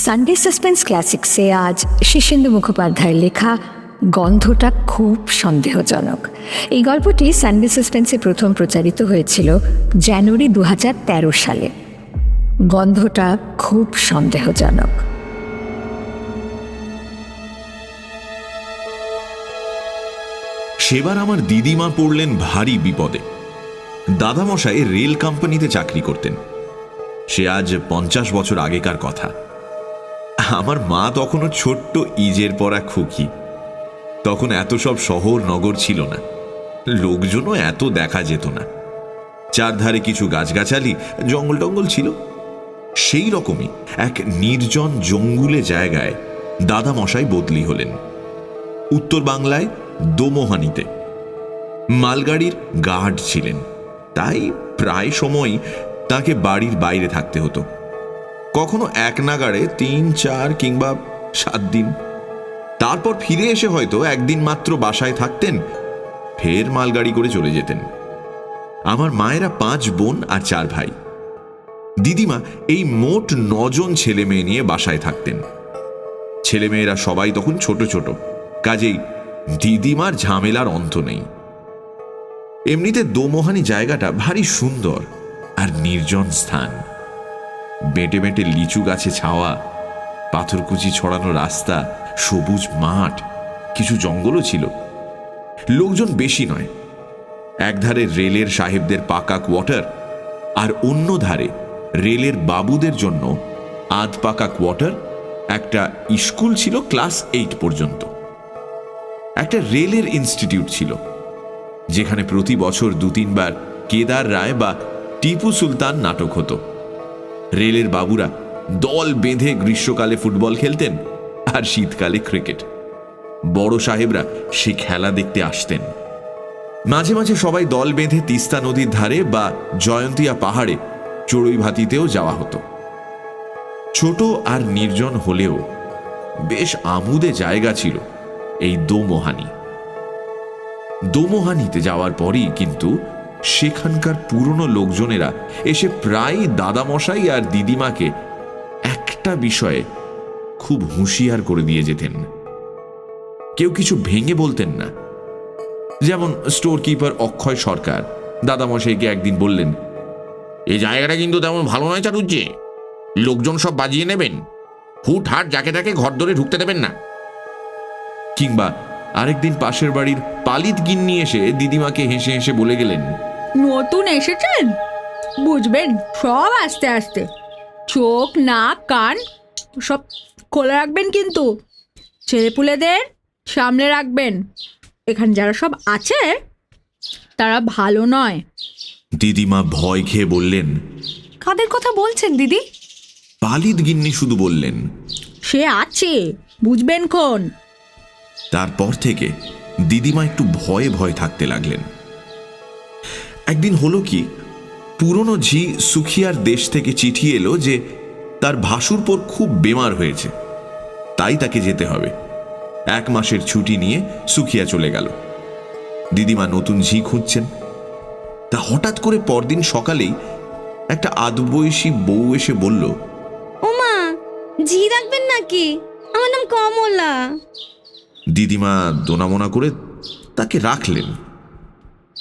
Sunday suspense ক্লাসিক্সে আজ শীর্ষেন্দু মুখোপাধ্যায়ের লেখা গন্ধটা খুব সন্দেহজনক। এই গল্পটি সানডে সাসপেন্সে প্রথম প্রচারিত হয়েছিল জানুয়ারি 2013 সালে। গন্ধটা খুব সন্দেহজনক। সেবার আমার দিদিমা পড়লেন ভারী বিপদে। দাদামশাই রেল কোম্পানিতে চাকরি করতেন। সে আজ 50 বছর আগেকার কথা। আমার মা তখনও ছোট্ট ইজের পরা খুকি। তখন এত সব শহর নগর ছিল না, লোকজনও এত দেখা যেত না। চারধারে কিছু গাছগাছালি, জঙ্গল টঙ্গল ছিল। সেই রকমই এক নির্জন জঙ্গুলে জায়গায় দাদামশাই বদলি হলেন, উত্তর বাংলায় দোমোহানিতে। মালগাড়ির গার্ড ছিলেন, তাই প্রায় সময় তাকে বাড়ির বাইরে থাকতে হতো। কখনো এক নাগাড়ে 3, 4 কিংবা 7 দিন। তারপর ফিরে এসে হয়তো একদিন মাত্র বাসায় থাকতেন, ফের মালগাড়ি করে চলে যেতেন। আমার মায়েরা 5 বোন আর 4 ভাই। দিদিমা এই মোট 9 জন ছেলে মেয়ে নিয়ে বাসায় থাকতেন। ছেলেমেয়েরা সবাই তখন ছোট ছোট, কাজেই দিদিমার ঝামেলার অন্ত নেই। এমনিতে দোমোহানি জায়গাটা ভারী সুন্দর আর নির্জন স্থান। বেঁটে বেঁটে লিচু গাছে ছাওয়া, পাথরকুচি ছড়ানো রাস্তা, সবুজ মাঠ, কিছু জঙ্গলও ছিল। লোকজন বেশি নয়। একধারে রেলের সাহেবদের পাকা কোয়ার্টার, আর অন্য ধারে রেলের বাবুদের জন্য আধ পাকা কোয়ার্টার। একটা স্কুল ছিল ক্লাস 8 পর্যন্ত। একটা রেলের ইনস্টিটিউট ছিল, যেখানে প্রতি বছর 2-3 বার কেদার রায় বা টিপু সুলতান নাটক হতো। রেলের বাবুরা দল বেঁধে গ্রীষ্মকালে ফুটবল খেলতেন আর শীতকালে ক্রিকেট। বড় সাহেবরা সে খেলা দেখতে আসতেন। মাঝে মাঝে সবাই দল বেঁধে তিস্তা নদীর ধারে বা জয়ন্তিয়া পাহাড়ে চড়ুই ভাতিতেও যাওয়া হতো। ছোট আর নির্জন হলেও বেশ আমোদে জায়গা ছিল এই দোমোহানি। দোমোহানিতে যাওয়ার পরই কিন্তু সেখানকার পুরনো লোকজনেরা এসে প্রায় দাদামশাই আর দিদিমাকে একটা বিষয়ে খুব হুঁশিয়ার করে দিয়ে যেতেন। কেউ কিছু ভেঙে বলতেন না। যেমন স্টোর কিপার অক্ষয় সরকার দাদামশাইকে একদিন বললেন, এই জায়গাটা কিন্তু তেমন ভালো নয় চাটুজ্জে, লোকজন সব বাজিয়ে নেবেন, হুট হাট যাকে তাকে ঘর ধরে ঢুকতে দেবেন না। কিংবা আরেকদিন পাশের বাড়ির পালিত গিন্নি এসে দিদিমাকে হেসে হেসে বলে গেলেন, নতুন এসেছেন, বুঝবেন সব আস্তে আস্তে, চোখ নাক কান সব খোলা রাখবেন, কিন্তু ছেলেপুলেদের সামলে রাখবেন। এখানে যারা সব আছে তারা ভালো নয়। দিদিমা ভয় খেয়ে বললেন, কাদের কথা বলছেন দিদি? পালিত গিন্নি শুধু বললেন, সে আছে, বুঝবেন খন। তারপর থেকে দিদিমা একটু ভয়ে ভয়ে থাকতে লাগলেন। একদিন হলো কি, পুরনো ঝি সুখিয়ার দেশ থেকে চিঠি এলো যে তার ভাসুরপোর খুব বেমার হয়েছে, তাই তাকে যেতে হবে। 1 মাসের ছুটি নিয়ে সুখিয়া চলে গেল। দিদিমা নতুন ঝি খুঁজছেন। তা হঠাৎ করে পরদিন সকালেই একটা আধবয়সী বউ এসে বলল, ওমা, ঝি রাখবেন নাকি? আমার নাম কমলা। দিদিমা দোনামোনা করে তাকে রাখলেন।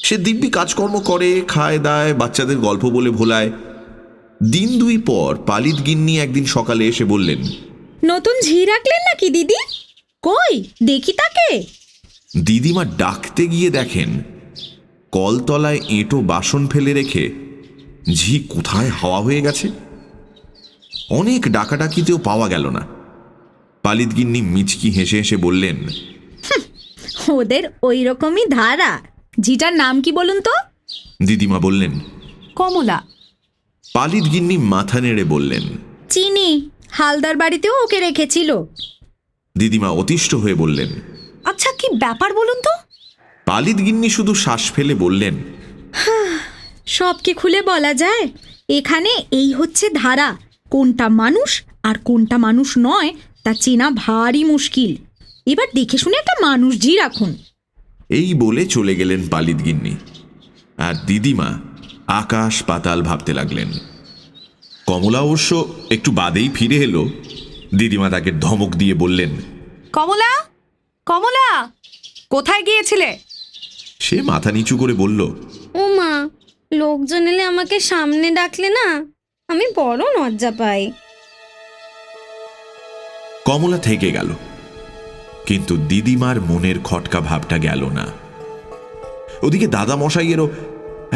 সে দিব্যি কাজকর্ম করে, খায় দায়, বাচ্চাদের গল্প বলে ভোলায়। দিন 2 পর পালিত গিন্নি একদিন সকালে এসে বললেন, নতুন ঝি রাখলেন নাকি দিদি? কই দেখি তাকে। দিদিমা ডাকতে গিয়ে দেখেন কলতলায় এঁটো বাসন ফেলে রেখে ঝি কোথায় হাওয়া হয়ে গেছে। অনেক ডাকাডাকিতেও পাওয়া গেল না। পালিত গিন্নি মিচকি হেসে হেসে বললেন, ওদের ওই রকমই ধারা। ঝিটার নাম কি বলুন তো? দিদিমা বললেন, কমলা। পালিত গিন্নি মাথা নেড়ে বললেন, চিনি, হালদার বাড়িতেও ওকে রেখেছিল। দিদিমা অতিষ্ঠ হয়ে বললেন, আচ্ছা কি ব্যাপার বলুন তো? পালিত গিন্নি শুধু শ্বাস ফেলে বললেন, সব কি খুলে বলা যায়? এখানে এই হচ্ছে ধারা। কোনটা মানুষ আর কোনটা মানুষ নয় তা চেনা ভারী মুশকিল। এবার দেখে শুনে একটা মানুষ ঝি রাখুন। এই বলে চলে গেলেন পালিত গিন্নি। আর দিদিমা আকাশ পাতাল ভাবতে লাগলেন। কমলা অবশ্য একটু বাদেই ফিরে এলো, দিদিমা তাকে ধমক দিয়ে বললেন, কমলা, কমলা, কোথায় গিয়েছিলে? সে মাথা নিচু করে বলল, ও মা, লোকজন এলে আমাকে সামনে ডাকলে না আমি বড় লজ্জা পাই। কমলা থেকে গেল, কিন্তু দিদিমার মনের খটকা ভাবটা গেল না। ওদিকে দাদামশাইয়েরও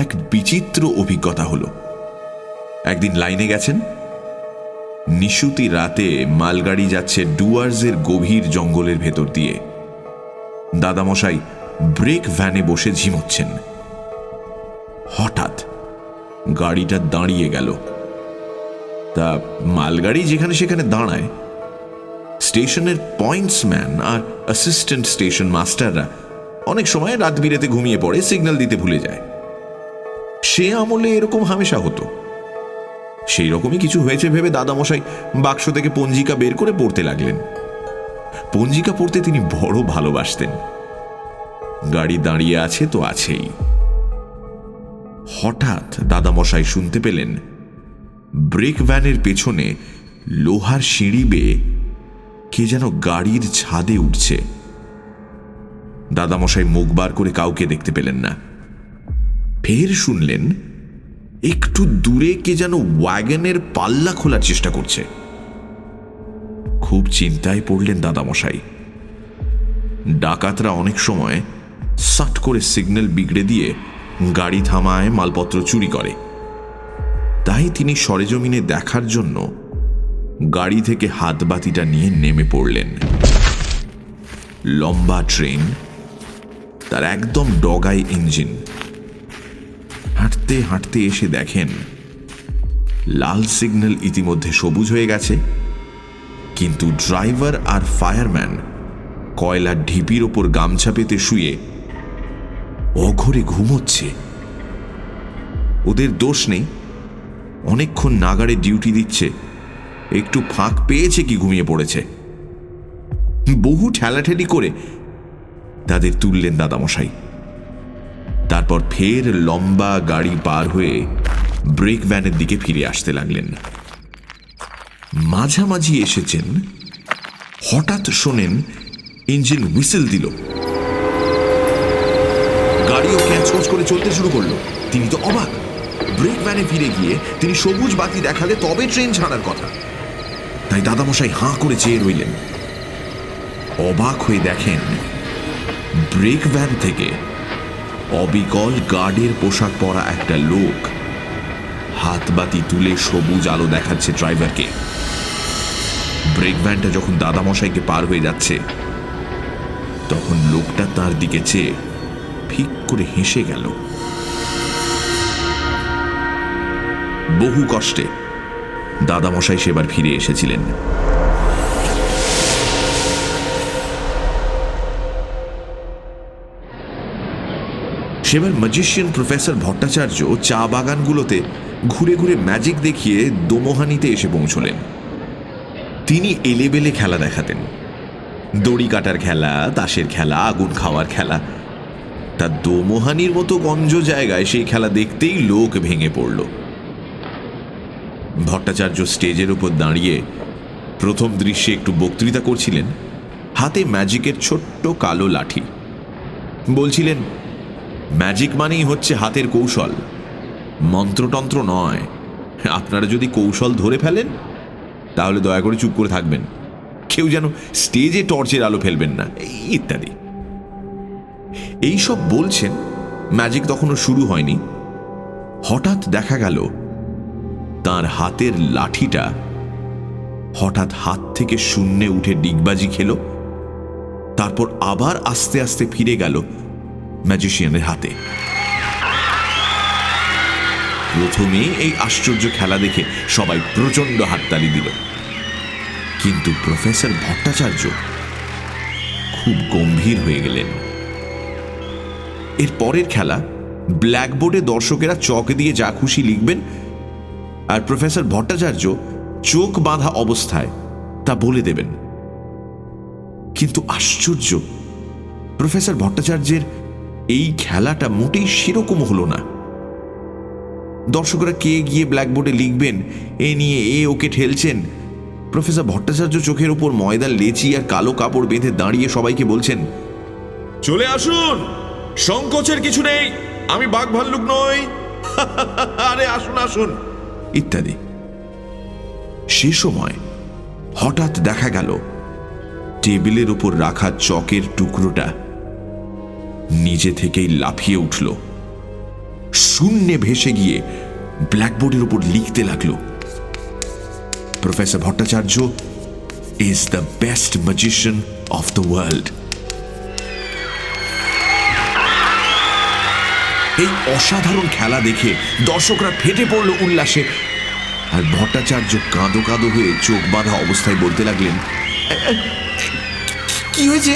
এক বিচিত্র অভিজ্ঞতা হলো। একদিন লাইনে গেছেন, নিশুতি রাতে মালগাড়ি যাচ্ছে ডুয়ার্সের গভীর জঙ্গলের ভেতর দিয়ে। দাদামশাই ব্রেক ভ্যানে বসে ঝিমোচ্ছেন। হঠাৎ গাড়িটা দাঁড়িয়ে গেল। তা মালগাড়ি যেখানে সেখানে দাঁড়ায়, স্টেশনের পয়েন্টসম্যান আর অ্যাসিস্ট্যান্ট স্টেশন মাস্টাররা অনেক সময় রাত বিরেতে ঘুমিয়ে পড়ে, সিগন্যাল দিতে ভুলে যায়। সে আমলে এরকম হামেশা হতো। সেই রকমই কিছু হয়েছে ভেবে দাদামশাই বাক্স থেকে পঞ্জিকা বের করে পড়তে লাগলেন। পঞ্জিকা পড়তে তিনি বড় ভালোবাসতেন। গাড়ি দাঁড়িয়ে আছে তো আছেই। হঠাৎ দাদামশাই শুনতে পেলেন ব্রেক ভ্যানের পেছনে লোহার সিঁড়ি বেয়ে কে যেন গাড়ির ছাদে উঠছে। দাদামশাই মুখ বার করে কাউকে দেখতে পেলেন না। ফের শুনলেন একটু দূরে কে যেন ওয়াগনের পাল্লা খোলার চেষ্টা করছে। খুব চিন্তায় পড়লেন দাদামশাই। ডাকাতরা অনেক সময় সাট করে সিগন্যাল বিগড়ে দিয়ে গাড়ি থামায়, মালপত্র চুরি করে। তাই তিনি সরেজমিনে দেখার জন্য গাড়ি থেকে হাতবাতিটা নিয়ে নেমে পড়লেন। লম্বা ট্রেন, তার একদম ডগায় ইঞ্জিন। হাঁটতে হাঁটতে এসে দেখেন লাল সিগন্যাল ইতিমধ্যে সবুজ হয়ে গেছে, কিন্তু ড্রাইভার আর ফায়ারম্যান কয়লার ঢিপির ওপর গামছা পেতে শুয়ে অঘরে ঘুমোচ্ছে। ওদের দোষ নেই, অনেকক্ষণ নাগাড়ে ডিউটি দিচ্ছে, একটু ফাঁক পেয়েছে কি ঘুমিয়ে পড়েছে। বহু ঠেলাঠেলি করে তাদের তুললেন দাদামশাই। তারপর ফের লম্বা গাড়ি পার হয়ে ব্রেক ভ্যানের দিকে ফিরে আসতে লাগলেন। মাঝামাঝি এসেছেন, হঠাৎ শোনেন ইঞ্জিন হুইসেল দিল। গাড়িও ক্যাঁচকচ করে চলতে শুরু করলো। তিনি তো অবাক। ব্রেক ভ্যানে ফিরে গিয়ে তিনি সবুজ বাতি দেখালে তবে ট্রেন ছাড়ার কথা। তাই দাদামশাই হাঁ করে চেয়ে রইলেন। অবাক হয়ে দেখেন ব্রেক ভ্যান থেকে অবিকল গার্ডের পোশাক পরা একটা লোক হাতবাতি তুলে সবুজ আলো দেখাচ্ছে ড্রাইভারকে। ব্রেক ভ্যানটা যখন দাদামশাইকে পার হয়ে যাচ্ছে, তখন লোকটা তার দিকে চেয়ে ফিক করে হেসে গেল। বহু কষ্টে দাদামশাই সেবার ফিরে এসেছিলেন। সেবার ম্যাজিশিয়ান প্রফেসর ভট্টাচার্য চা বাগানগুলোতে ঘুরে ঘুরে ম্যাজিক দেখিয়ে দোমোহানিতে এসে পৌঁছলেন। তিনি এলেবেলে খেলা দেখাতেন, দড়ি কাটার খেলা, তাসের খেলা, আগুন খাওয়ার খেলা। তা দোমোহানির মতো গঞ্জ জায়গায় সেই খেলা দেখতেই লোক ভেঙে পড়ল। ভট্টাচার্য স্টেজের উপর দাঁড়িয়ে প্রথম দৃশ্যে একটু বক্তৃতা করছিলেন, হাতে ম্যাজিকের ছোট্ট কালো লাঠি। বলছিলেন, ম্যাজিক মানেই হচ্ছে হাতের কৌশল, মন্ত্রতন্ত্র নয়। আপনারা যদি কৌশল ধরে ফেলেন তাহলে দয়া করে চুপ করে থাকবেন, কেউ যেন স্টেজে টর্চের আলো ফেলবেন না, ইত্যাদি। এইসব বলছেন, ম্যাজিক তখনও শুরু হয়নি। হঠাৎ দেখা গেল তার হাতের লাঠিটা হঠাৎ হাত থেকে শূন্যে উঠে ডিগবাজি খেল, তারপর আবার আস্তে আস্তে ফিরে গেল ম্যাজিশিয়ানের হাতে। প্রথমে এই আশ্চর্য খেলা দেখে সবাই প্রচন্ড হাততালি দিল, কিন্তু প্রফেসর ভট্টাচার্য খুব গম্ভীর হয়ে গেলেন। এর পরের খেলা, ব্ল্যাকবোর্ডে দর্শকেরা চক দিয়ে যা খুশি লিখবেন, আর প্রফেসর ভট্টাচার্য চোখ বাঁধা অবস্থায় তা বলে দেবেন। কিন্তু আশ্চর্য, প্রফেসর ভট্টাচার্যের এই খেলাটা মোটেই সেরকম হলো না। দর্শকরা কে গিয়ে ব্ল্যাকবোর্ডে লিখবেন এ নিয়ে এ ওকে ঠেলছেন, প্রফেসর ভট্টাচার্য চোখের উপর ময়দার লেচি আর কালো কাপড় বেঁধে দাঁড়িয়ে সবাইকে বলছেন, চলে আসুন, সংকোচের কিছু নেই, আমি বাঘ ভাল্লুক নই, আরে আসুন আসুন, ইত্যাদি। সে সময় হঠাৎ দেখা গেল টেবিলের উপর রাখা চকের টুকরোটা নিজে থেকেই লাফিয়ে উঠল, শূন্যে ভেসে গিয়ে ব্ল্যাকবোর্ডের উপর লিখতে লাগল, professor Bhattacharya is the best magician of the world. এই অসাধারণ খেলা দেখে দর্শকরা ফেটে পড়ল উল্লাসে, আর ভট্টাচার্য কাঁদো কাঁদো হয়ে চোখ বাঁধা অবস্থায় বলতে লাগলেন, কি হয়েছে,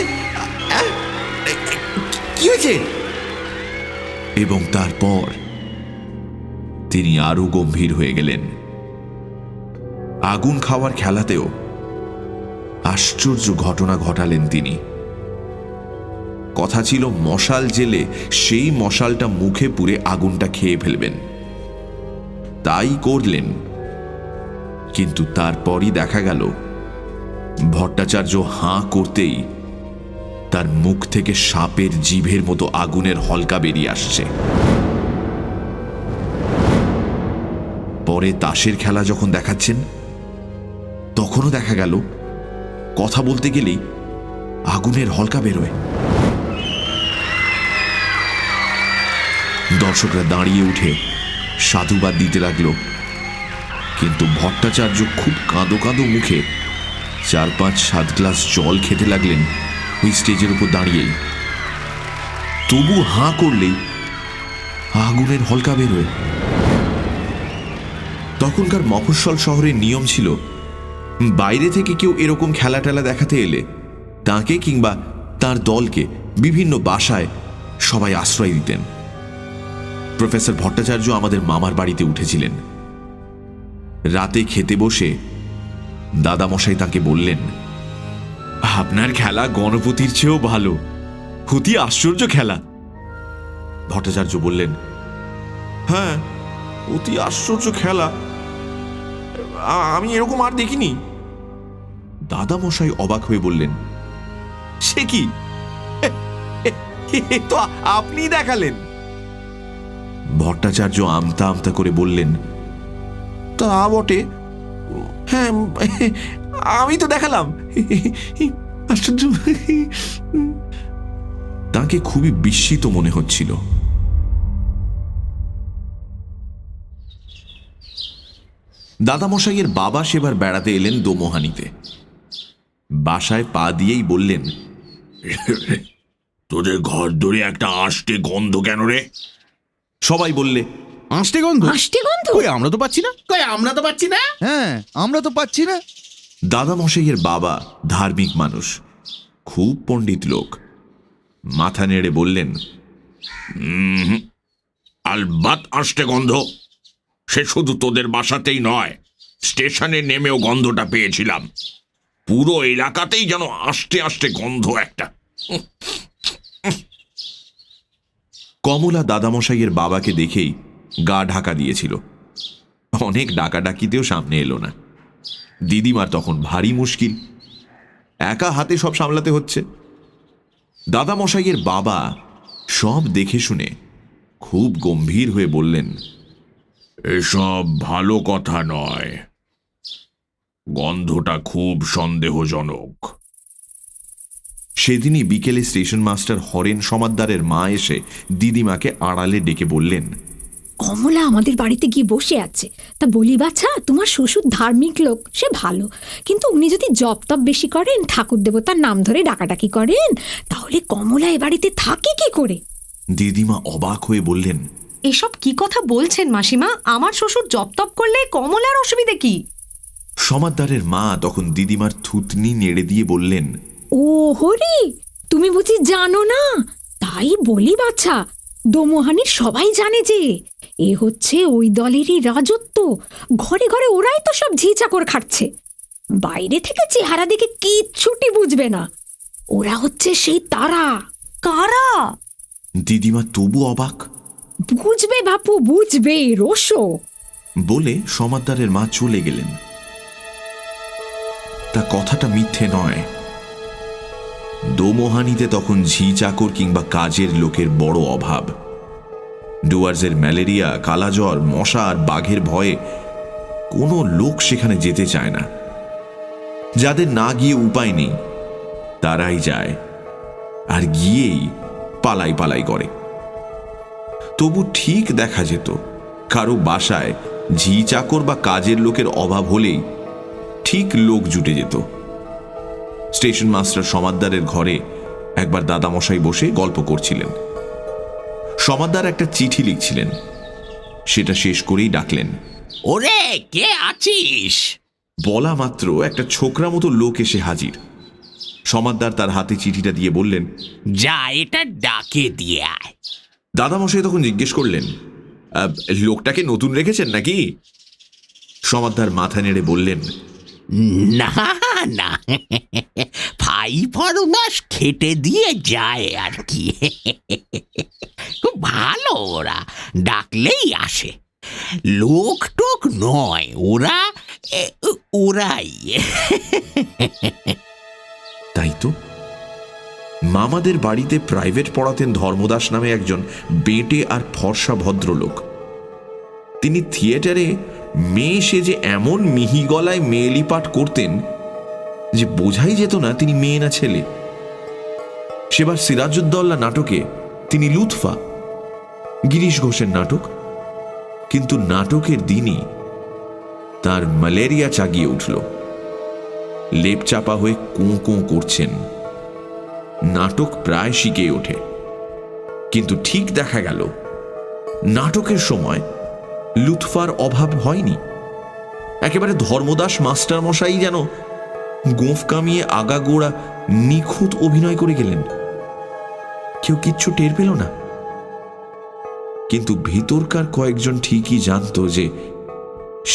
কি হয়েছে? এবং তারপর তিনি আরো গম্ভীর হয়ে গেলেন। আগুন খাওয়ার খেলাতেও আশ্চর্য ঘটনা ঘটালেন তিনি। কথা ছিল মশাল জেলে সেই মশালটা মুখে পুরে আগুনটা খেয়ে ফেলবেন, তাই করলেন। কিন্তু তারপরই দেখা গেল ভট্টাচার্য হাঁ করতেই তার মুখ থেকে সাপের জিভের মতো আগুনের হলকা বেরিয়ে আসছে। পরে তাসের খেলা যখন দেখাচ্ছেন তখনও দেখা গেল কথা বলতে গেলেই আগুনের হলকা বেরোয়। দর্শকরা দাঁড়িয়ে উঠে সাধুবাদ দিতে লাগলো, কিন্তু ভট্টাচার্য খুব কাঁদো কাঁদো মুখে 4-5-7 গ্লাস জল খেতে লাগলেন ওই স্টেজের উপর দাঁড়িয়েই। তবু হাঁ করলেই আগুনের হলকা বেরোয়। তখনকার মফস্বল শহরের নিয়ম ছিল, বাইরে থেকে কেউ এরকম খেলা টেলা দেখাতে এলে তাকে কিংবা তার দলকে বিভিন্ন বাসায় সবাই আশ্রয় দিতেন। প্রফেসর ভট্টাচার্য আমাদের মামার বাড়িতে উঠেছিলেন। রাতে খেতে বসে দাদামশাই তাকে বললেন, আপনার খেলা গণপতির চেয়েও ভালো, অতি আশ্চর্য খেলা। ভট্টাচার্য বললেন, হ্যাঁ, অতি আশ্চর্য খেলা, আমি এরকম আর দেখিনি। দাদামশাই অবাক হয়ে বললেন, সে কি, তো আপনি দেখালেন? ভট্টাচার্য আমতা আমতা করে বললেন, তা বটে, হ্যাঁ আমি তো দেখালাম, আশ্চর্য। তাকে খুবই বিস্মিত মনে হচ্ছিল। দাদামশাইয়ের বাবা সেবার বেড়াতে এলেন দোমোহানিতে। বাসায় পা দিয়েই বললেন, তোদের ঘর ধরে একটা আষ্টে গন্ধ কেন রে? সবাই বললে, আষ্টে গন্ধ? আষ্টে গন্ধ? কই আমরা তো পাচ্ছি না। হ্যাঁ, আমরা তো পাচ্ছি না। দাদামশাইয়ের বাবা ধার্মিক মানুষ, খুব পণ্ডিত লোক, মাথা নেড়ে বললেন, আলবাত আষ্টে গন্ধ। সে শুধু তোদের বাসাতেই নয়, স্টেশনে নেমেও গন্ধটা পেয়েছিলাম। পুরো এলাকাতেই যেন আষ্টে আষ্টে গন্ধ একটা। কমলা দাদামশাইয়ের বাবাকে দেখেই গা ঢাকা দিয়েছিল। অনেক ডাকাডাকিতেও সামনে এলো না। দিদিমার তখন ভারী মুশকিল, একা হাতে সব সামলাতে হচ্ছে। দাদামশাইয়ের বাবা সব দেখে শুনে খুব গম্ভীর হয়ে বললেন, এসব ভালো কথা নয়, গন্ধটা খুব সন্দেহজনক। সেদিনই বিকেলে স্টেশন মাস্টার হরেন সমাদ্দারের মা এসে দিদিমাকে আড়ালে ডেকে বললেন, কমলা আমাদের বাড়িতে গিয়ে বসে আছে, তা বলি বাছা, তোমার শ্বশুর ধার্মিক লোক, সে ভালো, কিন্তু উনি যদি জপ তপ বেশি করেন, ঠাকুর দেবতার নাম ধরে ডাকাডাকি করেন, তাহলে কমলা এ বাড়িতে থাকে কি করে? দিদিমা অবাক হয়ে বললেন, এসব কি কথা বলছেন মাসিমা? আমার শ্বশুর জপ তপ করলে কমলার অসুবিধে কি? সমাদ্দারের মা তখন দিদিমার থুতনি নেড়ে দিয়ে বললেন, ও হরি, তুমি বুঝি জানো না? তাই বলি বাছা, দোমোহানির সবাই জানে যে এ হচ্ছে ওই দলেরই রাজত্ব। ঘরে ঘরে ওরাই তো সব ঝি চাকর খাচ্ছে। বাইরে থেকে চেহারা দেখে কিচ্ছুটি বুঝবে না, ওরা হচ্ছে সেই তারা। কারা? দিদিমা তবু অবাক। বুঝবে বাপু, বুঝবে, রোশো। বলে সমাদ্দারের মা চলে গেলেন। তা কথাটা মিথ্যে নয়। দোমোহানিতে তখন ঝি চাকর কিংবা কাজের লোকের বড় অভাব। ডুয়ার্সের ম্যালেরিয়া, কালাজ্বর, মশা আর বাঘের ভয়ে কোনো লোক সেখানে যেতে চায় না। যাদের না গিয়ে উপায় নেই তারাই যায়, আর গিয়েই পালাই পালাই করে। তবু ঠিক দেখা যেত কারো বাসায় ঝি চাকর বা কাজের লোকের অভাব হলেই ঠিক লোক জুটে যেত। স্টেশন মাস্টার সমাদ্দারের ঘরে একবার দাদামশাই বসে গল্প করছিলেন। সমাদ্দার একটা চিঠি লিখছিলেন, সেটা শেষ করেই ডাকলেন, ওরে কে আছিস? বলা মাত্র একটা ছোকরা মতো লোক এসে হাজির। সমাদ্দার তার হাতে চিঠিটা দিয়ে বললেন, যা এটা ডাকে দিয়ে আয়। দাদামশাই তখন জিজ্ঞেস করলেন, লোকটাকে নতুন রেখেছেন নাকি? সমাদ্দার মাথা নেড়ে বললেন, না না, ভাই ফরমাস খেটে দিয়ে যায় আর কি। খুব ভালো, ওরা ডাকলেই আসে। লোক টোক নয়, ওরাই। তাই তো। মামাদের বাড়িতে প্রাইভেট পড়াতেন ধর্মদাস নামে একজন বেটে আর ফর্সা ভদ্রলোক। তিনি থিয়েটারে মেয়ে সেজে এমন মিহি গলায় মেয়েলি পাঠ করতেন যে বোঝাই যেত না তিনি মেয়ে না ছেলে। সেবার সিরাজউদ্দৌলা নাটকে তিনি লুৎফা, গিরিশ ঘোষের নাটক। কিন্তু নাটকের দিনই তার ম্যালেরিয়া চাগিয়ে উঠল। লেপ চাপা হয়ে কোঁ কোঁ করছেন। নাটক প্রায় শিখে ওঠে, কিন্তু ঠিক দেখা গেল নাটকের সময় লুৎফার অভাব হয়নি। একেবারে ধর্মদাস মাস্টার মশাই যেন গোঁফ কামিয়ে আগাগোড়া নিখুঁত অভিনয় করে গেলেন। কেউ কিচ্ছু টের পেল না। কিন্তু ভিতরকার কয়েকজন ঠিকই জানত যে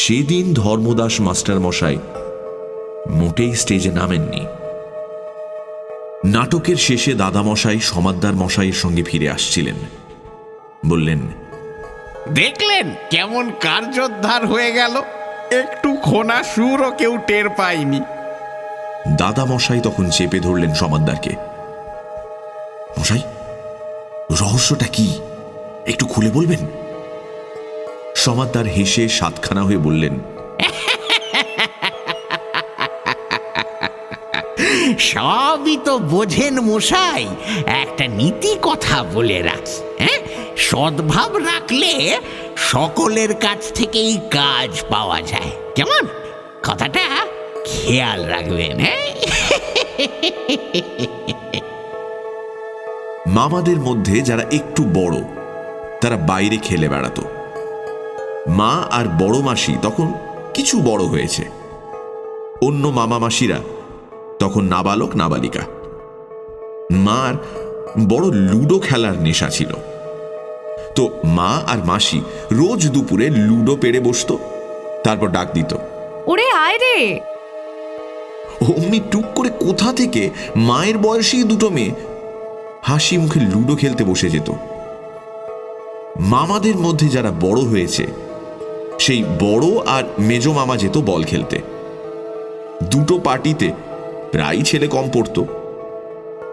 সেদিন ধর্মদাস মাস্টার মশাই মোটেই স্টেজে নামেননি। নাটকের শেষে দাদামশাই সমাদ্দার মশাইয়ের সঙ্গে ফিরে আসছিলেন। বললেন, দেখলেন কেমন কার্যোদ্ধার হয়ে গেল? একটু খোনা সুরও কেউ টের পায়নি। দাদামশাই তখন চেপে ধরলেন সমাদ্দারকে। মশাই, রহস্যটা কি একটু খুলে বলবেন? সমাদ্দার হেসে সাতখানা হয়ে বললেন, সবই তো বোঝেন মশাই। একটা নীতি কথা বলে রাখি, সদ্ভাব রাখলে সকলের কাছ থেকেই কাজ পাওয়া যায়। কেমন? কথাটা খেয়াল রাখবেন। মামাদের মধ্যে যারা একটু বড় তারা বাইরে খেলে বেড়াতো। মা আর বড় মাসি তখন কিছু বড় হয়েছে। অন্য মামা মাসিরা তখন নাবালক নাবালিকা। মার বড় লুডো খেলার নেশা ছিল, তো মা আর মাসি রোজ দুপুরে লুডো পেড়ে বসত, তারপর ডাক দিত, ওরে আয় রে। অমনি টুক করে কোথা থেকে মায়ের বয়সী দুটো মেয়ে হাসি মুখে লুডো খেলতে বসে যেত। মামাদের মধ্যে যারা বড় হয়েছে সেই বড় আর মেজো মামা যেত বল খেলতে। দুটো পার্টিতে প্রায় ছেলে কম পড়ত।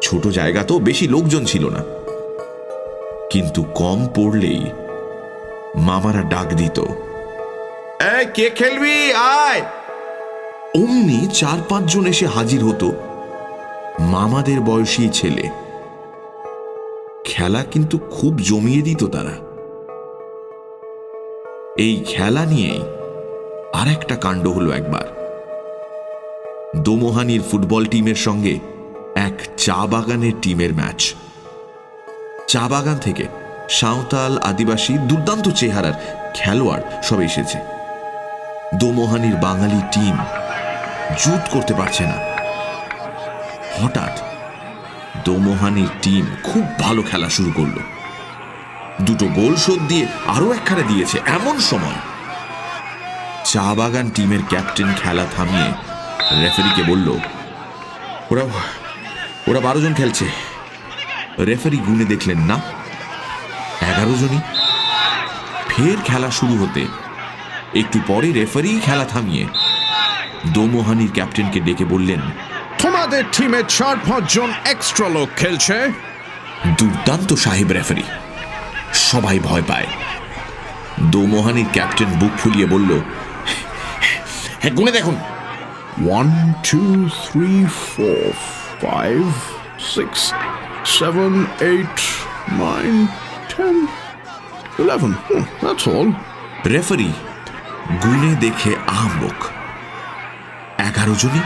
ছোট জায়গা তো, বেশি লোকজন ছিল না, কিন্তু কম পড়লেই মামারা ডাক দিত, কে খেলবি আয়। অমনি 4-5 জন এসে হাজির হতো, মামাদের বয়সী ছেলে। খেলা কিন্তু খুব জমিয়ে দিত তারা। এই খেলা নিয়েই আর একটা কাণ্ড হলো একবার। দোমোহানির ফুটবল টিমের সঙ্গে এক চা বাগানের টিমের ম্যাচ। চা বাগান থেকে সাঁওতাল, আদিবাসী, দুর্দান্ত চেহারার খেলোয়াড় সব এসেছে। দোমোহানির বাঙালি টিম জুত করতে পারছে না। হঠাৎ দোমোহানির টিম খুব ভালো খেলা শুরু করলো। দুটো গোল শোধ দিয়ে আরো একখানা দিয়েছে। এমন সময় চা বাগান টিমের ক্যাপ্টেন খেলা থামিয়ে রেফারিকে বলল, ওরা 12 জন খেলছে। রেফারি গুনে দেখলেন, না, 11 জনই। ফের খেলা শুরু হতে একটু পরে রেফারি খেলা থামিয়ে দোমোহানির ক্যাপ্টেনকে ডেকে বললেন, তোমাদের টিমে 4-5 জন এক্সট্রা লোক খেলছে। দুর্দান্ত সাহেব রেফারি। সবাই ভয় পায়। দোমোহানির ক্যাপ্টেন বুক ফুলিয়ে বলল, হ্যাঁ, গুনে দেখুন। 1 2 3 4 5 6 7 8 9 10 11 that's all. রেফারি গুনে দেখে আহম্বক। 11 জনই।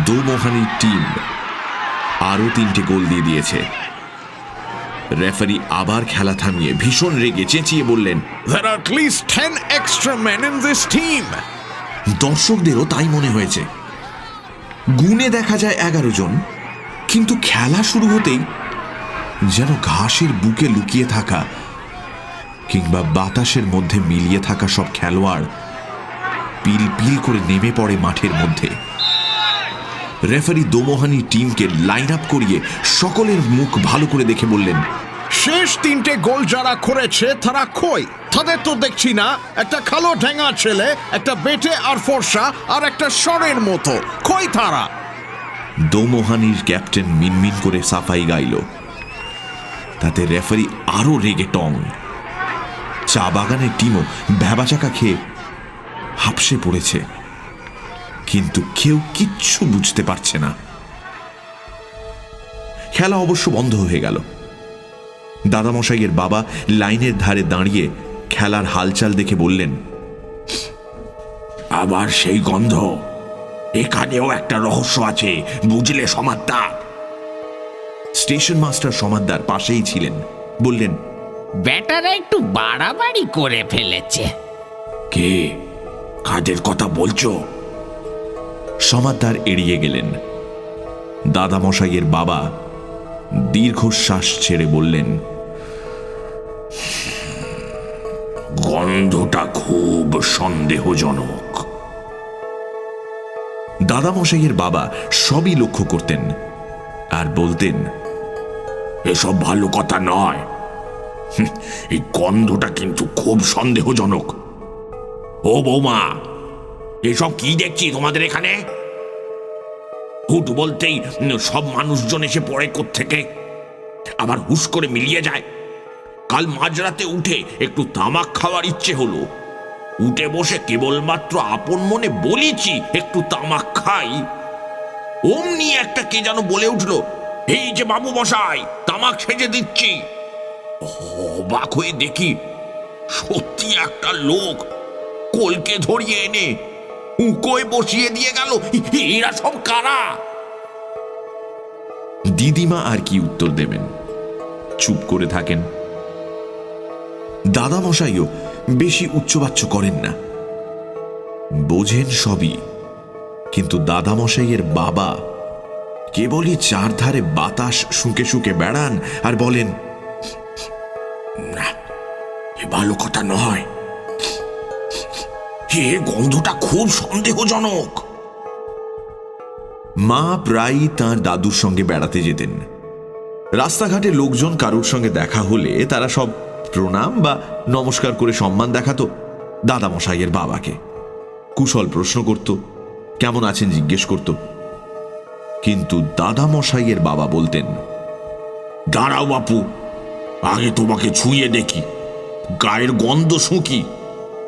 দোমোহানির টিম আরো 3টে গোল দিয়ে দিয়েছে। রেফারি আবার খেলা থামিয়ে ভীষণ রেগে চেঁচিয়ে বললেন, There are at least 10 extra men in this team. দর্শকদেরও তাই মনে হয়েছে। গুনে দেখা যায় 11 জন, কিন্তু খেলা শুরু হতেই যেন ঘাসের বুকে লুকিয়ে থাকা কিংবা বাতাসের মধ্যে মিলিয়ে থাকা সব খেলোয়াড় পিল পিল করে নেমে পড়ে মাঠের মধ্যে। রেফারি দোমোহানি টিমকে লাইন আপ করিয়ে সকলের মুখ ভালো করে দেখে বললেন, শেষ 3টে গোল যারা করেছে তারা কই? তাদের তো দেখছি না। একটা কালো ঢেঙা ছেলে, একটা বেটে আর ফর্সা, আর একটা স্বরের মতো। কই তারা? দোমোহানির ক্যাপ্টেন মিনমিন করে সাফাই গাইল। তাতে রেফারি আরো রেগে টং। চা বাগানের টিমও ভ্যাবাচাকা খেয়ে হাঁপসে পড়েছে, কিন্তু কেউ কিচ্ছু বুঝতে পারছে না। খেলা অবশ্য বন্ধ হয়ে গেল। দাদামশাইয়ের বাবা লাইনের ধারে দাঁড়িয়ে খেলার হালচাল দেখে বললেন, আবার সেই গন্ধ। এখানেও একটা রহস্য আছে, বুঝলে সমাদদার? স্টেশন মাস্টার সমাদদার পাশেই ছিলেন। বললেন, ব্যাটারা একটু বাড়াবাড়ি করে ফেলেছে। কে? কাদের কথা বলছো? সমাদদার এড়িয়ে গেলেন। দাদামশাইয়ের বাবা দীর্ঘশ্বাস ছেড়ে বললেন, গন্ধটা খুব সন্দেহজনক। দাদামশাইয়ের বাবা সবই লক্ষ্য করতেন আর বলতেন, এসব ভালো কথা নয়। এই গন্ধটা কিন্তু খুব সন্দেহজনক। ও বৌমা, এসব কি দেখছি তোমাদের এখানে? হুট বলতেই সব মানুষজন এসে পড়ে কোত্থেকে, আবার হুশ করে মিলিয়ে যায়। কাল মাঝরাতে উঠে একটু তামাক খাওয়ার ইচ্ছে হলো, উঠে বসে কেবলমাত্র আপন মনে বলেছি একটু তামাক খাই, অমনি একটা কে যেন বলে উঠলো, এই যে বাবু মশাই, তামাক সেজে দিচ্ছি। অবাক হয়ে দেখি সত্যি একটা লোক কলকে ধরিয়ে এনে উকোয় বসিয়ে দিয়ে গেল। এরা সব কারা? দিদিমা আর কি উত্তর দেবেন, চুপ করে থাকেন। দাদামশাইও বেশি উচ্চবাচ্য করেন না, বোঝেন সবই। কিন্তু দাদামশাইয়ের বাবা কেবলই চারধারে বাতাস শুঁকে শুঁকে বেড়ান আর বলেন, না, এ ভালো কথা নয়। এ গন্ধটা খুব সন্দেহজনক। মা প্রায়ই তাঁর দাদুর সঙ্গে বেড়াতে যেতেন। রাস্তাঘাটে লোকজন কারুর সঙ্গে দেখা হলে তারা সব প্রণাম বা নমস্কার করে সম্মান দেখাতো দাদামশাইয়ের বাবাকে। কুশল প্রশ্ন করত, কেমন আছেন জিজ্ঞেস করত। কিন্তু দাদামশাইয়ের বাবা বলতেন, দাঁড়াও বাপু, আগে তোমাকে ছুঁয়ে দেখি, গায়ের গন্ধ শুঁকি,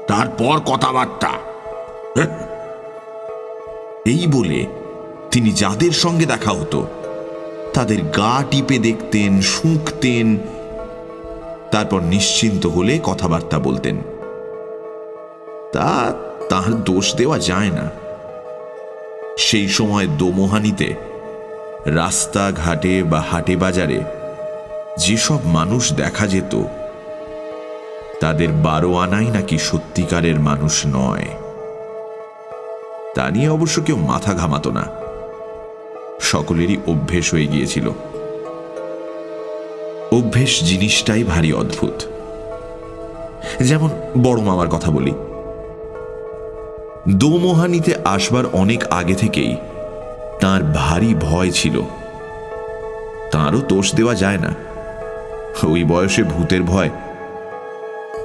তারপর কথাবার্তা। এই বলে তিনি যাদের সঙ্গে দেখা হতো তাদের গা টিপে দেখতেন, শুঁকতেন, তারপর নিশ্চিন্ত হলে কথাবার্তা বলতেন। তার দোষ দেওয়া যায় না। সেই সময় দোমোহানিতে রাস্তাঘাটে বা হাটে বাজারে যেসব মানুষ দেখা যেত তাদের 12 আনাই নাকি সত্যিকারের মানুষ নয়। তা নিয়ে অবশ্য কেউ মাথা ঘামাতো না, সকলেরই অভ্যেস হয়ে গিয়েছিল। অভ্যেস জিনিসটাই ভারী অদ্ভুত। যেমন বড় মামার কথা বলি। দোমোহানিতে আসবার অনেক আগে থেকেই তার ভারী ভয় ছিল। তারও দোষ দেওয়া যায় না, ওই বয়সে ভূতের ভয়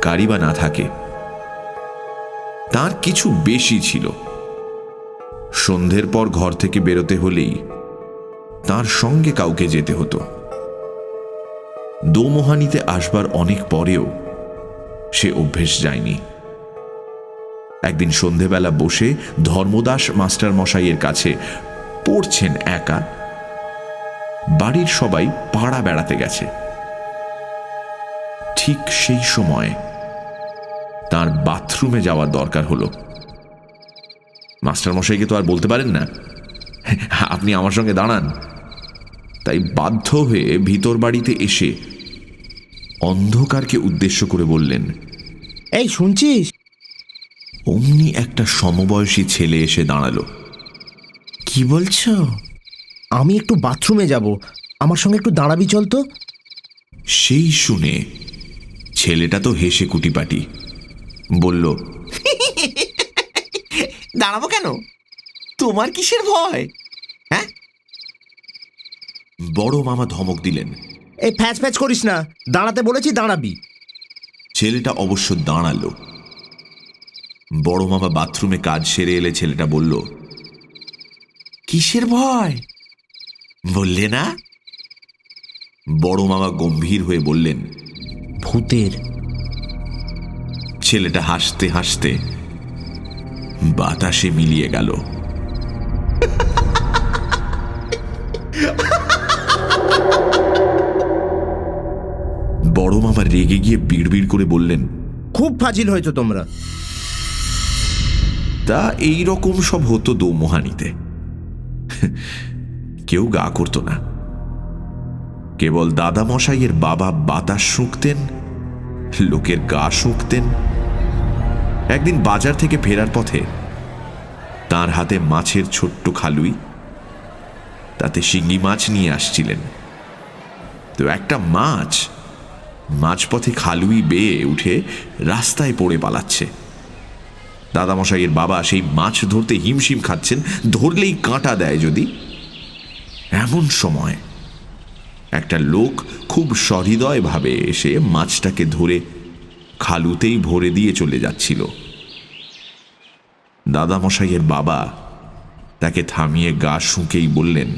কারি বা না থাকে। তার কিছু বেশি ছিল। সন্ধ্যের পর ঘর থেকে বেরোতে হলেই তার সঙ্গে কাউকে যেতে হতো। দোমোহানিতে আসবার অনেক পরেও সে অভ্যেস যায়নি। একদিন সন্ধেবেলা বসে ধর্মদাস মাস্টার মশাইয়ের কাছে পড়ছেন একা। বাড়ির সবাই পাড়া বেড়াতে গেছে। ঠিক সেই সময় তার বাথরুমে যাওয়ার দরকার হলো। মাস্টার মশাইকে তো আর বলতে পারেন না, আপনি আমার সঙ্গে দাঁড়ান। তাই বাধ্য হয়ে ভিতর বাড়িতে এসে অন্ধকারকে উদ্দেশ্য করে বললেন, এই শুনছিস? অমনি একটা সমবয়সী ছেলে এসে দাঁড়ালো। কি বলছো? আমি একটু বাথরুমে যাব, আমার সঙ্গে একটু দাঁড়াবি চল তো। সেই শুনে ছেলেটা তো হেসে কুটিপাটি বলল, দাঁড়াবো কেন? তোমার কিসের ভয়? হ্যাঁ? বড় মামা ধমক দিলেন, এই ফ্যাচ ফ্যাচ করিস না, দাঁড়াতে বলেছি দাঁড়াবি। ছেলেটা অবশ্য দাঁড়ালো। বড় মামা বাথরুমে কাজ সেরে এলে ছেলেটা বলল, কিসের ভয় বললে না? বড় মামা গম্ভীর হয়ে বললেন, ভূতের। ছেলেটা হাসতে হাসতে বাতাসে মিলিয়ে গেল। বড় মামা রেগে গিয়ে বিড়বিড় করে বললেন, খুব ফাজিল হয়েছো তোমরা। তা এই রকম সব হতো দোমোহানিতে। কেউ গা করত না। কেবল দাদামশাইয়ের বাবা বাতাস শুঁকতেন, লোকের গা শুঁকতেন। একদিন বাজার থেকে ফেরার পথে তার হাতে মাছের ছোট্ট খালুই, তাতে শিঙ্গি মাছ নিয়ে আসছিলেন। তো একটা মাঝপথে খালুই বেয়ে উঠে রাস্তায় পড়ে পালাচ্ছে। দাদামশাইয়ের বাবা সেই মাছ ধরতে হিমশিম খাচ্ছেন, ধরলেই কাঁটা দেয় যদি। এমন সময় একটা লোক খুব সহৃদয়ভাবে এসে মাছটাকে ধরে খালুতেই ভরে দিয়ে চলে যাচ্ছিল। দাদামশাইয়ের বাবা তাকে থামিয়ে গা শুঁকেই বললেন,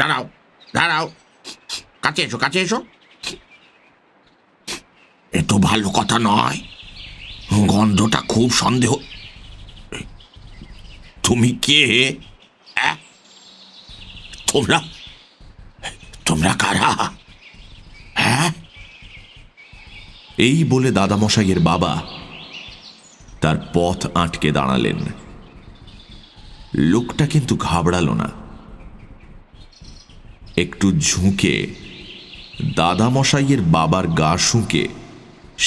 দাঁড়াও দাঁড়াও, কাছে এসো, কাছে এসো। এ তো ভালো কথা নয়, গন্ধটা খুব সন্দেহ। তুমি কে? তোমরা তোমরা কারা? হ্যাঁ? এই বলে দাদামশাইয়ের বাবা তার পথ আটকে দাঁড়ালেন। লোকটা কিন্তু ঘাবড়ালো না। একটু ঝুঁকে দাদামশাইয়ের বাবার গা শুঁকে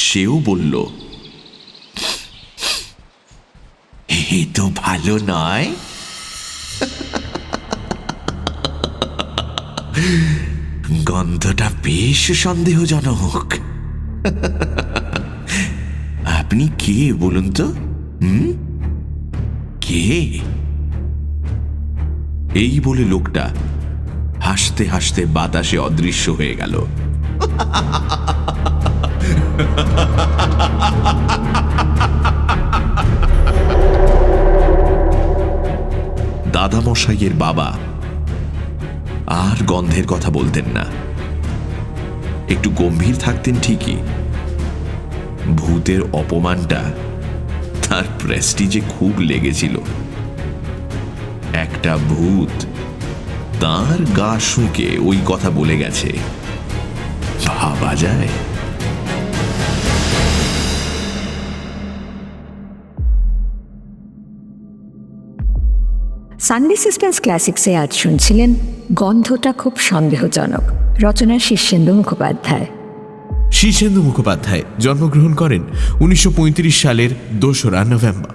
সেও বলল, এ তো ভালো নয়। গন্ধটা বেশ সন্দেহজনক। আপনি কে বলুন তো? কে? এই বলে লোকটা হাসতে হাসতে বাতাসে অদৃশ্য হয়ে গেল। দাদামশাইয়ের বাবা আর গন্ধের কথা বলতেন না। একটু গম্ভীর থাকতেন ঠিকই, ভূতের অপমানটা তার প্রেস্টিজে খুব লেগেছিল। একটা ভূত তার গা শুঁকে ওই কথা বলে গেছে, ভাবা যায়? সানডে সাসপেন্স ক্লাসিক্সে আজ শুনছিলেন গন্ধটা খুব সন্দেহজনক, রচনা শীর্ষেন্দু মুখোপাধ্যায়। শীর্ষেন্দু মুখোপাধ্যায় জন্মগ্রহণ করেন 1935 সালের 2রা নভেম্বর।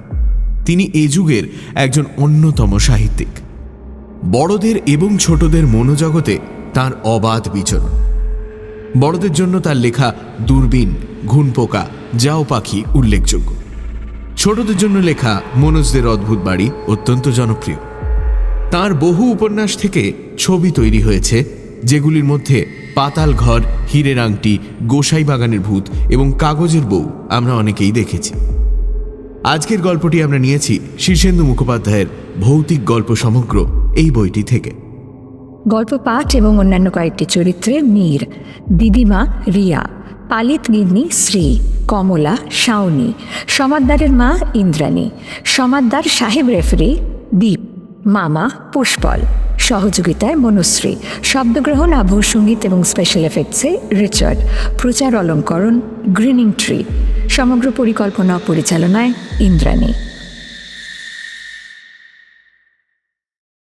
তিনি এ যুগের একজন অন্যতম সাহিত্যিক। বড়দের এবং ছোটদের মনোজগতে তার অবাধ বিচরণ। বড়দের জন্য তার লেখা দূরবীন, ঘুনপোকা, যাও পাখি উল্লেখযোগ্য। ছোটদের জন্য লেখা মনোজদের অদ্ভুত বাড়ি অত্যন্ত জনপ্রিয়। তার বহু উপন্যাস থেকে ছবি তৈরি হয়েছে, যেগুলির মধ্যে পাতাল ঘর, হীরের আংটি, গোসাই বাগানের ভূত এবং কাগজের বউ আমরা অনেকেই দেখেছি। আজকের গল্পটি আমরা নিয়েছি শীর্ষেন্দু মুখোপাধ্যায়ের ভৌতিক গল্প সমগ্র এই বইটি থেকে। গল্প পাঠ এবং অন্যান্য কয়েকটি চরিত্রে মীর, দিদিমা রিয়া, পালিত গিন্নি শ্রী, কমলা, শাওনি, সমাদদারের মা ইন্দ্রাণী, সমাদদার সাহেব রেফারি দীপ, মামা পুষ্পল, সহযোগিতায় মনুশ্রী, শব্দগ্রহণ, আবহ সঙ্গীত এবং স্পেশাল এফেক্টসে রিচার্ড, প্রচার অলঙ্করণ গ্রিনিং ট্রি, সমগ্র পরিকল্পনা ও পরিচালনায় ইন্দ্রাণী।